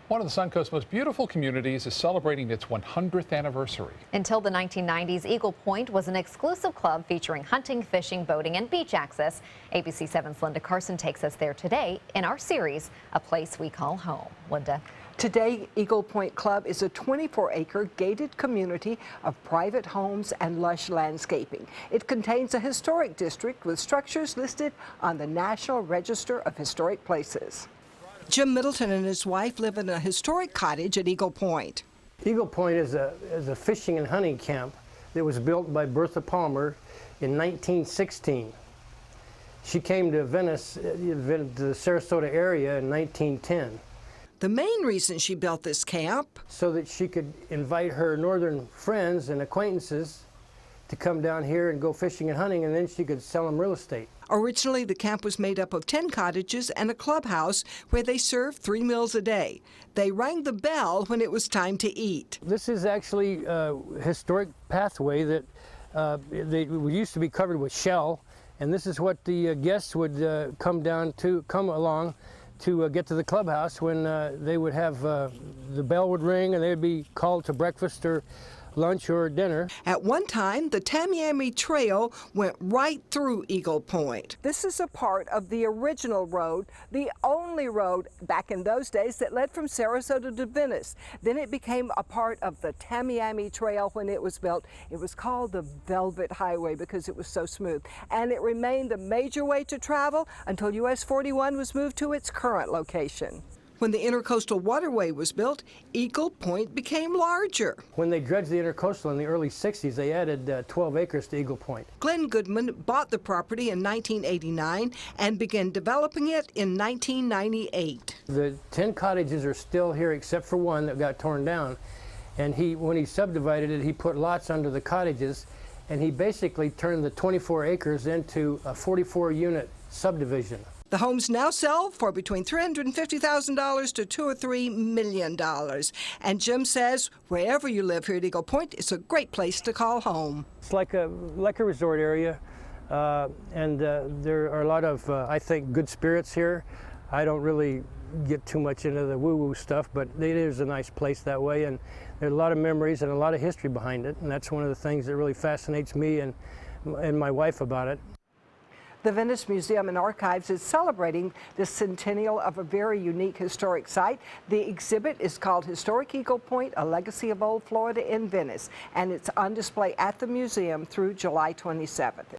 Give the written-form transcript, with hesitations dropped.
One of the Suncoast's most beautiful communities is celebrating its 100th anniversary. Until the 1990s, Eagle Point was an exclusive club featuring hunting, fishing, boating, and beach access. ABC 7's Linda Carson takes us there today in our series, A Place We Call Home. Linda. Today, Eagle Point Club is a 24-acre gated community of private homes and lush landscaping. It contains a historic district with structures listed on the National Register of Historic Places. Jim Middleton and his wife live in a historic cottage at Eagle Point. Eagle Point is a fishing and hunting camp that was built by Bertha Palmer in 1916. She came to Venice, to the Sarasota area in 1910. The main reason she built this camp, so that she could invite her northern friends and acquaintances to come down here and go fishing and hunting, and then she could sell them real estate. Originally, the camp was made up of 10 cottages and a clubhouse where they served 3 meals a day. They rang the bell when it was time to eat. This is actually a historic pathway that used to be covered with shell, and this is what the guests would come along to get to the clubhouse when they would have, the bell would ring and they would be called to breakfast or lunch or dinner. At one time, the Tamiami Trail went right through Eagle Point. This is a part of the original road, the only road back in those days that led from Sarasota to Venice. Then it became a part of the Tamiami Trail when it was built. It was called the Velvet Highway because it was so smooth. And it remained the major way to travel until US 41 was moved to its current location. When the Intercoastal Waterway was built, Eagle Point became larger. When they dredged the Intercoastal in the early 60s, they added 12 acres to Eagle Point. Glenn Goodman bought the property in 1989 and began developing it in 1998. The 10 cottages are still here except for one that got torn down. And when he subdivided it, he put lots under the cottages, and he basically turned the 24 acres into a 44-unit subdivision. The homes now sell for between $350,000 to $2 or $3 million. And Jim says wherever you live here at Eagle Point, it's a great place to call home. It's like a resort area, and there are a lot of, I think, good spirits here. I don't really get too much into the woo-woo stuff, but it is a nice place that way, and there are a lot of memories and a lot of history behind it, and that's one of the things that really fascinates me and my wife about it. The Venice Museum and Archives is celebrating the centennial of a very unique historic site. The exhibit is called Historic Eagle Point, A Legacy of Old Florida in Venice, and it's on display at the museum through July 27th.